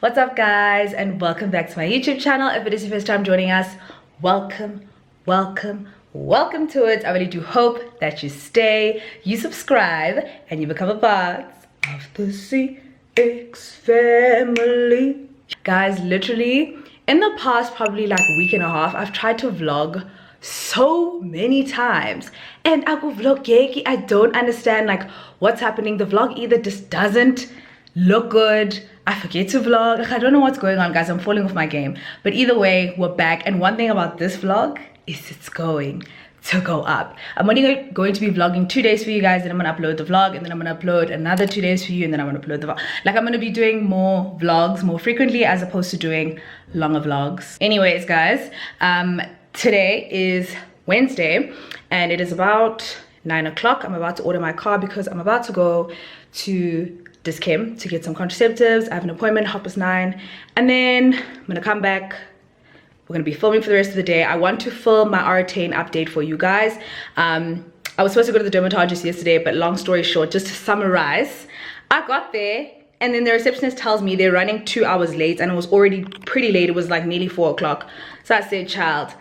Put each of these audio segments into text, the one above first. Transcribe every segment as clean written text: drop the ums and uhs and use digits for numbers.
What's up guys, and welcome back to my YouTube channel. If it is your first time joining us, welcome to it. I really do hope that you stay, you subscribe, and you become a part of the ZeeX family. Guys, literally in the past probably like week and a half, I've tried to vlog so many times, and I go vlog yeki. I don't understand like what's happening. The vlog either just doesn't look good, I forget to vlog. I don't know what's going on, guys. I'm falling off my game. But either way, we're back. And one thing about this vlog is it's going to go up. I'm only going to be vlogging 2 days for you guys, and I'm gonna upload the vlog, and then I'm gonna upload another 2 days for you, and then I'm gonna upload the vlog. Like, I'm gonna be doing more vlogs more frequently as opposed to doing longer vlogs. Anyways, guys, today is Wednesday, and it is about 9 o'clock. I'm about to order my car because I'm about to go to ZeeXFam to get some contraceptives. I have an appointment 9:30, and then I'm gonna come back. We're gonna be filming for the rest of the day. I want to film my Artane update for you guys. I was supposed to go to the dermatologist yesterday, but long story short, just to summarize, I got there and then the receptionist tells me they're running 2 hours late, and it was already pretty late. It was like nearly 4 o'clock. So I said, child,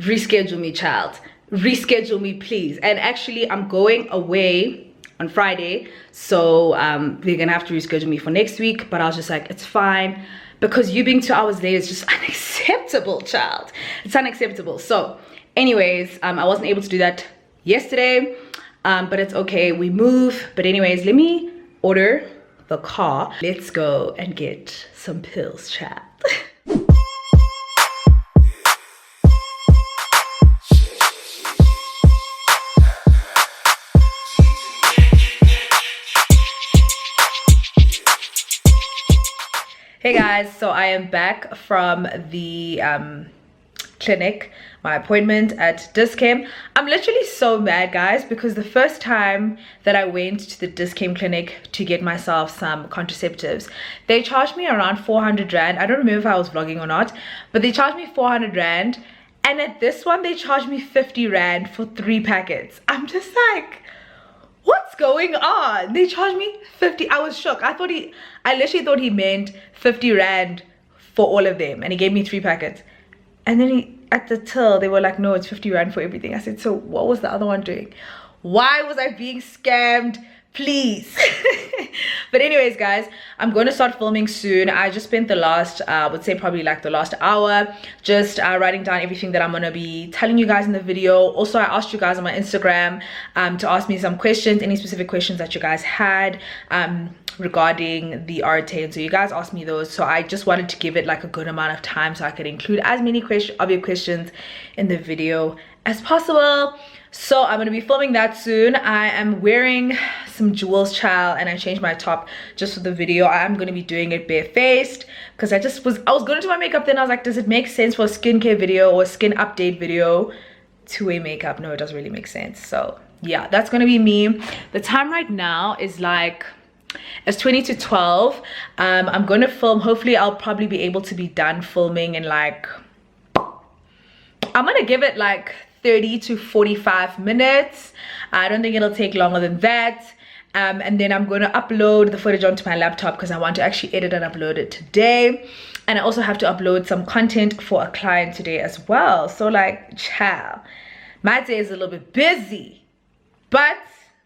reschedule me, child, reschedule me please. And actually I'm going away on Friday, so they're gonna have to reschedule me for next week. But I was just like, it's fine, because you being 2 hours late is just unacceptable, child. It's unacceptable. So anyways, I wasn't able to do that yesterday, but it's okay, we move. But anyways, let me order the car. Let's go and get some pills, child. Hey guys, so I am back from the clinic, my appointment at ZeeXFam. I'm literally so mad, guys, because the first time that I went to the ZeeXFam clinic to get myself some contraceptives, they charged me around 400 rand. I don't remember if I was vlogging or not, but they charged me 400 rand. And at this one, they charged me 50 rand for 3 packets. I'm just like, what's going on? They charged me 50. I was shocked. I literally thought he meant 50 rand for all of them, and he gave me 3 packets. And then at the till, they were like, no, it's 50 rand for everything. I said, so what was the other one doing? Why was I being scammed? Please. But anyways, guys, I'm going to start filming soon. I just spent the last I would say probably like the last hour just writing down everything that I'm going to be telling you guys in the video. Also, I asked you guys on my Instagram to ask me some questions, any specific questions that you guys had regarding the Artane. So you guys asked me those, so I just wanted to give it like a good amount of time so I could include as many of your questions in the video as possible. So I'm going to be filming that soon. I am wearing some jewels, child, and I changed my top just for the video. I am going to be doing it barefaced because I was going to do my makeup, then I was like, does it make sense for a skincare video or a skin update video to wear makeup? No, it doesn't really make sense. So yeah, that's going to be me. The time right now is like, it's 20 to 12. I'm going to film. Hopefully I'll probably be able to be done filming in like, I'm going to give it like 30 to 45 minutes. I don't think it'll take longer than that. And then I'm going to upload the footage onto my laptop because I want to actually edit and upload it today. And I also have to upload some content for a client today as well. So like, child, my day is a little bit busy, but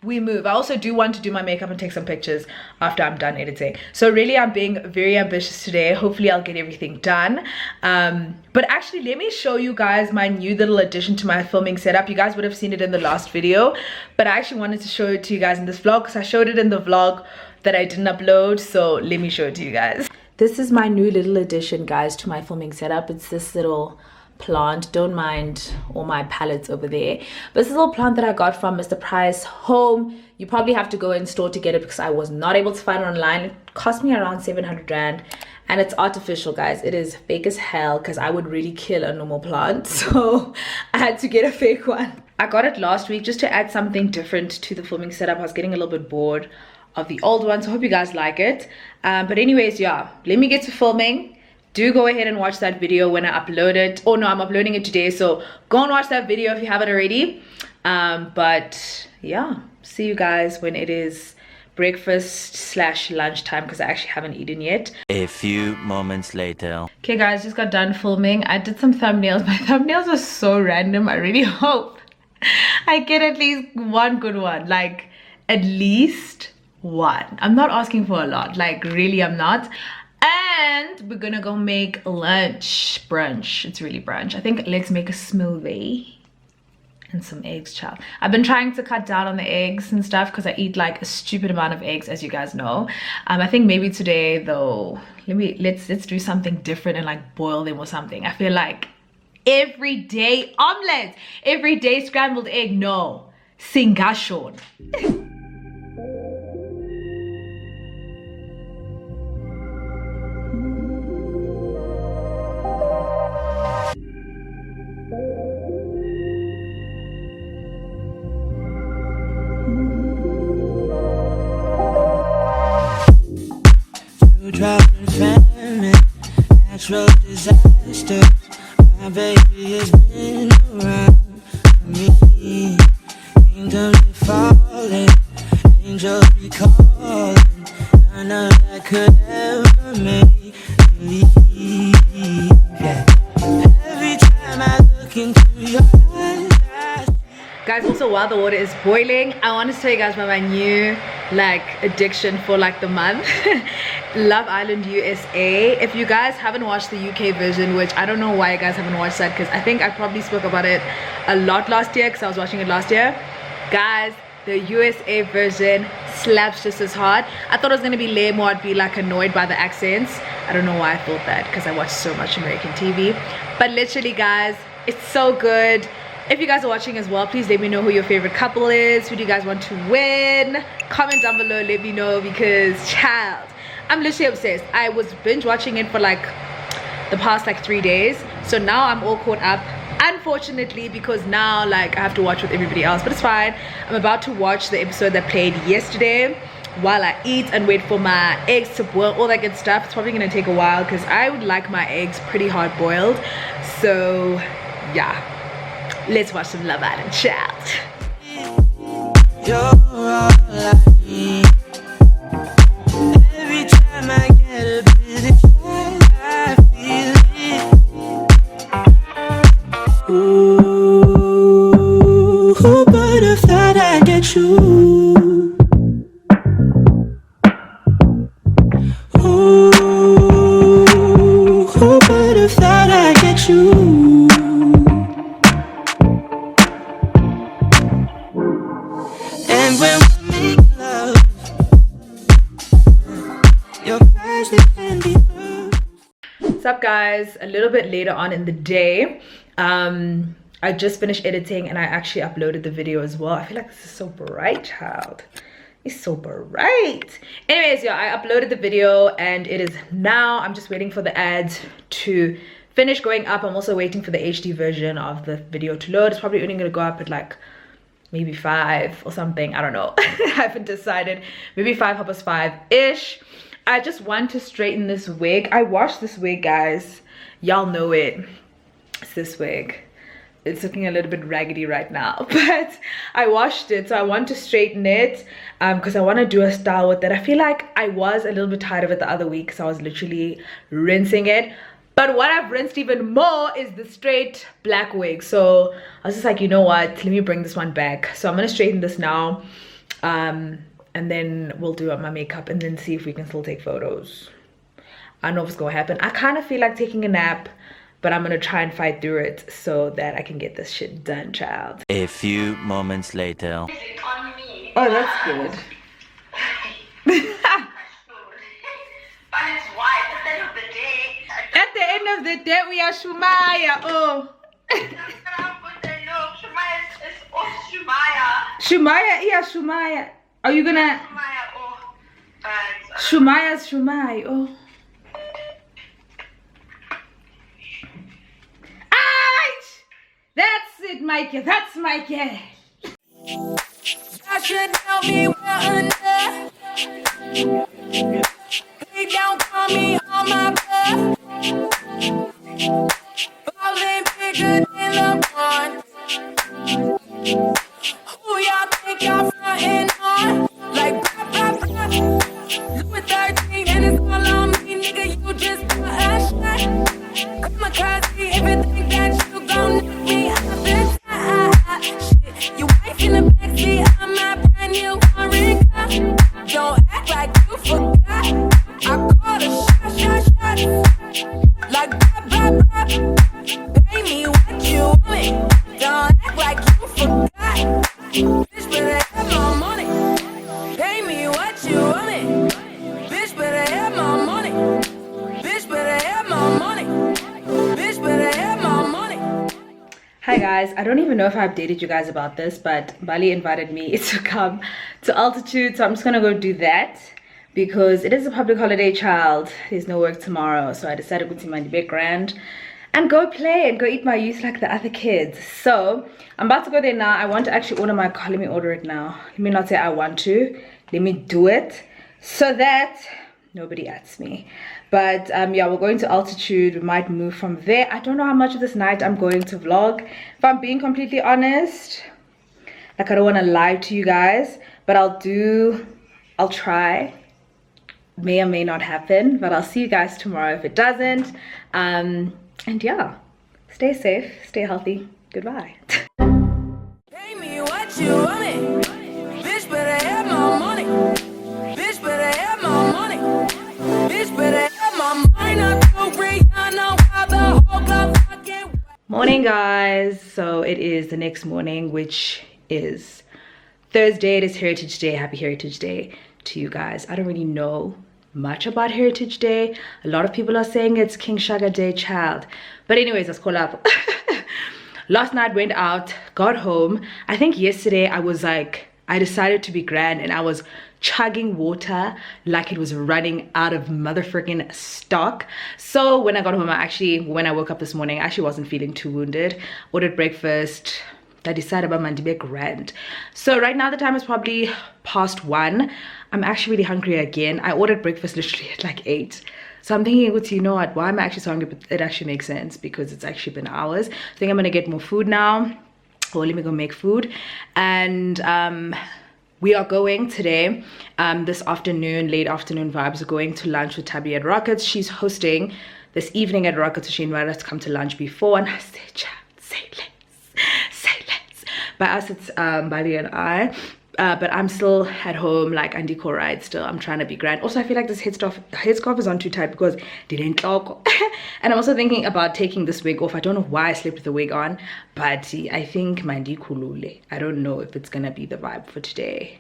we move. I also do want to do my makeup and take some pictures after I'm done editing. So really, I'm being very ambitious today. Hopefully I'll get everything done. But actually, let me show you guys my new little addition to my filming setup. You guys would have seen it in the last video, but I actually wanted to show it to you guys in this vlog because I showed it in the vlog that I didn't upload. So let me show it to you guys. This is my new little addition, guys, to my filming setup. It's this little plant. Don't mind all my palettes over there, but this is a little plant that I got from Mr. Price Home. You probably have to go in store to get it because I was not able to find it online. It cost me around 700 rand, and it's artificial, guys. It is fake as hell because I would really kill a normal plant, so I had to get a fake one. I got it last week just to add something different to the filming setup. I was getting a little bit bored of the old one, so I hope you guys like it. But anyways, yeah, let me get to filming. Do go ahead and watch that video when I upload it. Oh no, I'm uploading it today, so go and watch that video if you haven't already. But yeah, see you guys when it is breakfast / lunchtime because I actually haven't eaten yet. A few moments later. Okay guys, just got done filming. I did some thumbnails. My thumbnails are so random. I really hope I get at least one good one, like at least one. I'm not asking for a lot, like really I'm not. And we're gonna go make brunch. It's really brunch. I think let's make a smoothie and some eggs, child. I've been trying to cut down on the eggs and stuff because I eat like a stupid amount of eggs, as you guys know. I think maybe today though, let's do something different and like boil them or something. I feel like everyday omelette, everyday scrambled egg, no, singashon. Natural disaster. My baby has been around me. Angels be falling, angels be calling. None of that could ever make me leave. Yeah. Every time I look into your eyes. Guys, also while the water is boiling, I want to tell you guys about my new like addiction for like the month. Love Island USA. If you guys haven't watched the UK version, which I don't know why you guys haven't watched that, because I think I probably spoke about it a lot last year because I was watching it last year. Guys, the USA version slaps just as hard. I thought it was going to be lame or I'd be like annoyed by the accents. I don't know why I thought that because I watch so much American TV, but literally guys, it's so good. If you guys are watching as well, please let me know who your favorite couple is. Who do you guys want to win? Comment down below, let me know, because child, I'm literally obsessed. I was binge watching it for like the past like 3 days, so now I'm all caught up, unfortunately, because now like I have to watch with everybody else, but it's fine. I'm about to watch the episode that played yesterday while I eat and wait for my eggs to boil, all that good stuff. It's probably gonna take a while because I would like my eggs pretty hard boiled. So yeah, let's watch some Love Island, child. You're all I need. Every time I get a busy shot, I feel it. Ooh, who would have thought I'd get you? Ooh, who would have thought I'd get you? And when we make love, your eyes they can be blue. What's up guys? A little bit later on in the day, I just finished editing and I actually uploaded the video as well. I feel like this is so bright, child. It's so bright. Anyways, yeah, I uploaded the video and it is now, I'm just waiting for the ads to finish going up. I'm also waiting for the HD version of the video to load. It's probably only gonna go up at like maybe 5 or something, I don't know. I haven't decided. Maybe 5:05-ish. I just want to straighten this wig. I washed this wig, guys. Y'all know it. It's this wig. It's looking a little bit raggedy right now, but I washed it, so I want to straighten it because I want to do a style with it. I feel like I was a little bit tired of it the other week, so I was literally rinsing it. But what I've rinsed even more is the straight black wig. So I was just like, you know what, let me bring this one back. So I'm gonna straighten this now. and then we'll do up my makeup and then see if we can still take photos. I don't know what's gonna happen. I kind of feel like taking a nap, but I'm gonna try and fight through it so that I can get this shit done, child. A few moments later. Oh, that's good. But it's why at the end of the day. At the end of the day, we are Shumaya. Oh. Shumaya, yeah, Shumaya. Are you gonna? Shumaya's Shumai. Oh. That's it, Mikey. That's my girl. I should know me well enough. Please don't call me on my butt. Falling bigger than LeBron. Who y'all think y'all frontin' on? Like, Louis 13 and it's all on me, nigga. You just a shot. Come across me if you think that you gon' knock me out the top. Shit, you wife in the backseat of my brand new foreign car. Don't act like you forgot. I called a shot. Like, pay me what you want. Don't act like you forgot. Bitch, better have my money. Pay me what you want. Bitch, better have my money. Bitch, better have my money. Bitch, better have my money. Hi guys, I don't even know if I updated you guys about this, but Bali invited me to come to Altitude, so I'm just gonna go do that because it is a public holiday, child. There's no work tomorrow, so I decided to go to my background and go play and go eat my youth like the other kids. So I'm about to go there now. I want to actually order my car. Let me order it now. Let me not say I want to. Let me do it so that nobody asks me. But yeah, we're going to Altitude. We might move from there. I don't know how much of this night I'm going to vlog, if I'm being completely honest. Like, I don't want to lie to you guys, but I'll try. May or may not happen, but I'll see you guys tomorrow if it doesn't. And yeah, stay safe, stay healthy. Goodbye. Pay me what you want. Bitch, better have my money. Bitch, better have my money. Bitch, better have my money. Not so great, I know how the whole club fucking. Morning, guys. So it is the next morning, which is Thursday. It is Heritage Day. Happy Heritage Day to you guys. I don't really know much about Heritage Day. A lot of people are saying it's King Shaka Day, child. But anyways, let's call up. Last night went out, got home. I think yesterday I was like, I decided to be grand and I was chugging water like it was running out of motherfucking stock. So when I got home, when I woke up this morning, I actually wasn't feeling too wounded. Ordered breakfast. I decided about my grand. So right now the time is probably past 1. I'm actually really hungry again. I ordered breakfast literally at like 8. So I'm thinking, you know what, why am I actually so hungry? But it actually makes sense because it's actually been hours. I think I'm gonna get more food now. Or let me go make food. And we are going today, this afternoon, late afternoon vibes, are going to lunch with Tabby at Rockets. She's hosting this evening at Rockets, so she invited us to come to lunch before. And I said, child, say less. By us, it's Bali and I. But I'm still at home, like Andiko ride still. I'm trying to be grand. Also, I feel like this headscarf is on too tight because didn't talk. And I'm also thinking about taking this wig off. I don't know why I slept with the wig on, but I think Mandikulule. I don't know if it's gonna be the vibe for today,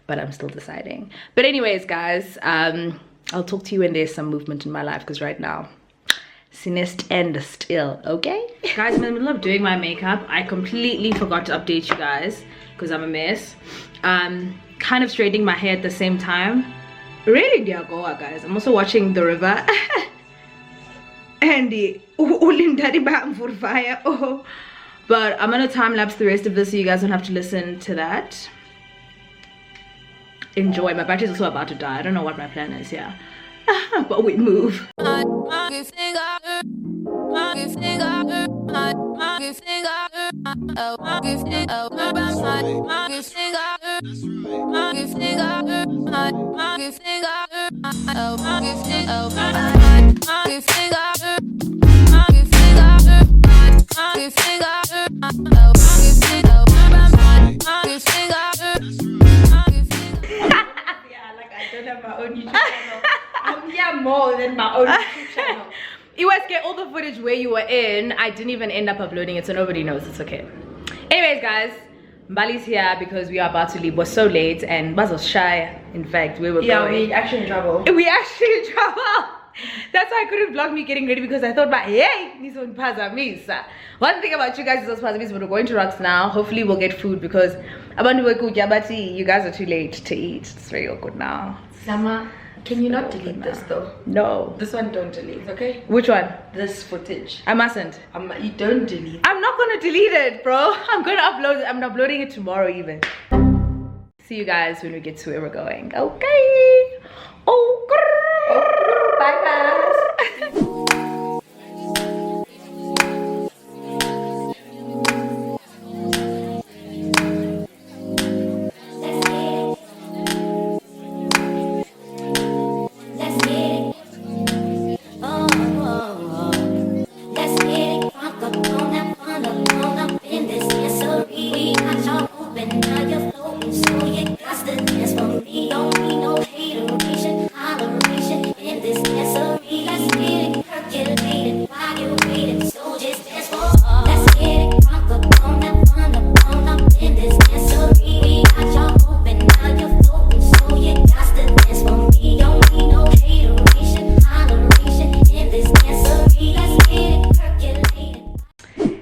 but I'm still deciding. But anyways, guys, I'll talk to you when there's some movement in my life because right now, Sinest and still, okay? Guys, I'm in the middle of doing my makeup. I completely forgot to update you guys because I'm a mess. Kind of straightening my hair at the same time. Really, dear Goa, guys. I'm also watching the river. And the oh. But I'm gonna time lapse the rest of this so you guys don't have to listen to that. Enjoy. My battery's also about to die. I don't know what my plan is here. But we move. my own YouTube channel. I'm here more than my own YouTube channel. Iweske, all the footage where you were in, I didn't even end up uploading it, so nobody knows. It's okay. Anyways, guys, Mbali's here because we are about to leave. We're so late and Baz was shy. In fact, we were going. We actually in trouble. We actually in trouble. That's why I couldn't vlog me getting ready because I thought, hey, one thing about you guys is those Pazamis, we're going to Rocks now. Hopefully we'll get food because you guys are too late to eat. It's very awkward now. Sama, can you not delete this though? No. This one don't delete, okay? Which one? This footage. I mustn't. You don't delete. I'm not gonna delete it, bro. I'm gonna upload it. I'm uploading it tomorrow even. See you guys when we get to where we're going. Okay. Oh, bye guys.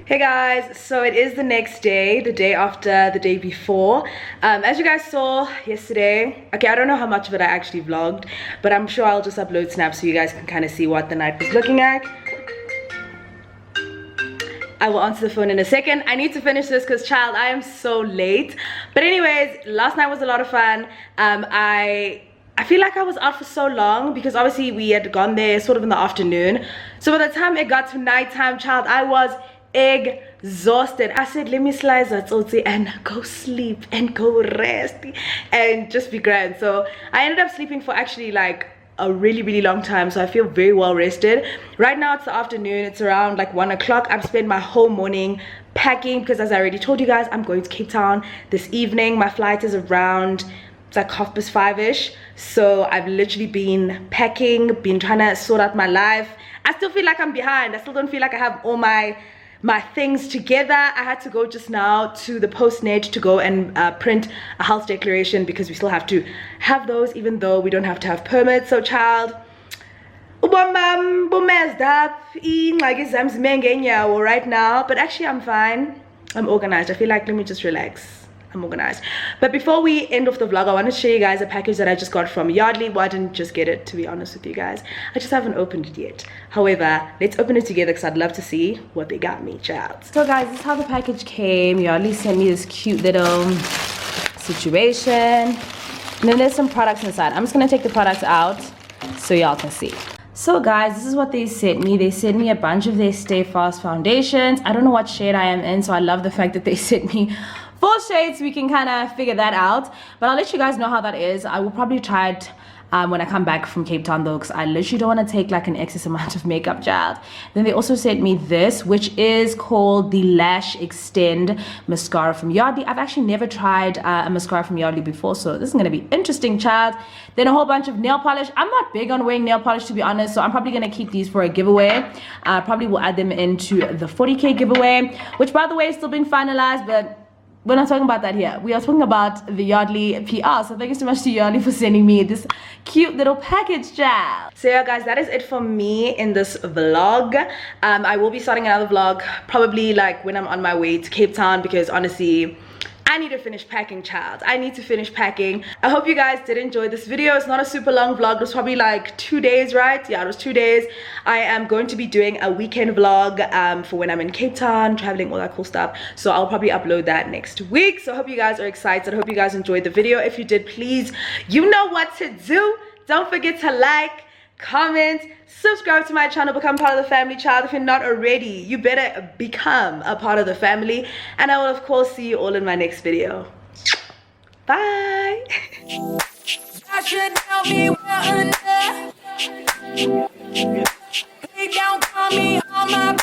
Hey guys, so it is the next day, the day after the day before. As you guys saw yesterday, okay, I don't know how much of it I actually vlogged, but I'm sure I'll just upload snaps so you guys can kind of see what the night was looking like. I will answer the phone in a second. I need to finish this because, child, I am so late. But anyways, last night was a lot of fun. I feel like I was out for so long because obviously we had gone there sort of in the afternoon. So by the time it got to nighttime, child, I was exhausted. I said, let me slice that and go sleep and go rest and just be grand. So I ended up sleeping for actually like a really long time, so I feel very well rested. Right now it's the afternoon, it's around like 1 o'clock. I've spent my whole morning packing because, as I already told you guys, I'm going to Cape Town this evening. My flight is around, it's like 5:30ish, so I've literally been packing, been trying to sort out my life. I still feel like I'm behind. I still don't feel like I have all my things together. I had to go just now to the postnet to go and print a health declaration because we still have to have those even though we don't have to have permits. So child, right now, but actually I'm fine. I'm organized. I feel like, let me just relax. I'm organized. But before we end off the vlog, I want to show you guys a package that I just got from Yardley. Well, I didn't just get it, to be honest with you guys. I just haven't opened it yet. However, let's open it together because I'd love to see what they got me, child. So guys, this is how the package came. Yardley sent me this cute little situation. And then there's some products inside. I'm just going to take the products out so y'all can see. So guys, this is what they sent me. They sent me a bunch of their Stay Fast foundations. I don't know what shade I am in, so I love the fact that they sent me 4 shades. We can kind of figure that out, but I'll let you guys know how that is. I will probably try it when I come back from Cape Town though, because I literally don't want to take like an excess amount of makeup, child. Then they also sent me this, which is called the Lash Extend mascara from Yardley. I've actually never tried a mascara from Yardley before, so this is going to be interesting, child. Then a whole bunch of nail polish. I'm not big on wearing nail polish, to be honest, so I'm probably going to keep these for a giveaway. Probably will add them into the 40k giveaway, which by the way is still being finalized, but we're not talking about that here. We are talking about the Yardley PR. So thank you so much to Yardley for sending me this cute little package, child. So yeah guys, that is it for me in this vlog. I will be starting another vlog probably like when I'm on my way to Cape Town, because honestly I need to finish packing, child. I need to finish packing. I hope you guys did enjoy this video. It's not a super long vlog. It was probably like 2 days, right? Yeah, it was 2 days. I am going to be doing a weekend vlog for when I'm in Cape Town, traveling, all that cool stuff. So I'll probably upload that next week. So I hope you guys are excited. I hope you guys enjoyed the video. If you did, please, you know what to do. Don't forget to like, comment, subscribe to my channel, become part of the family, child. If you're not already, you better become a part of the family, and I will of course see you all in my next video. Bye. I should now be well under. Please don't call me on my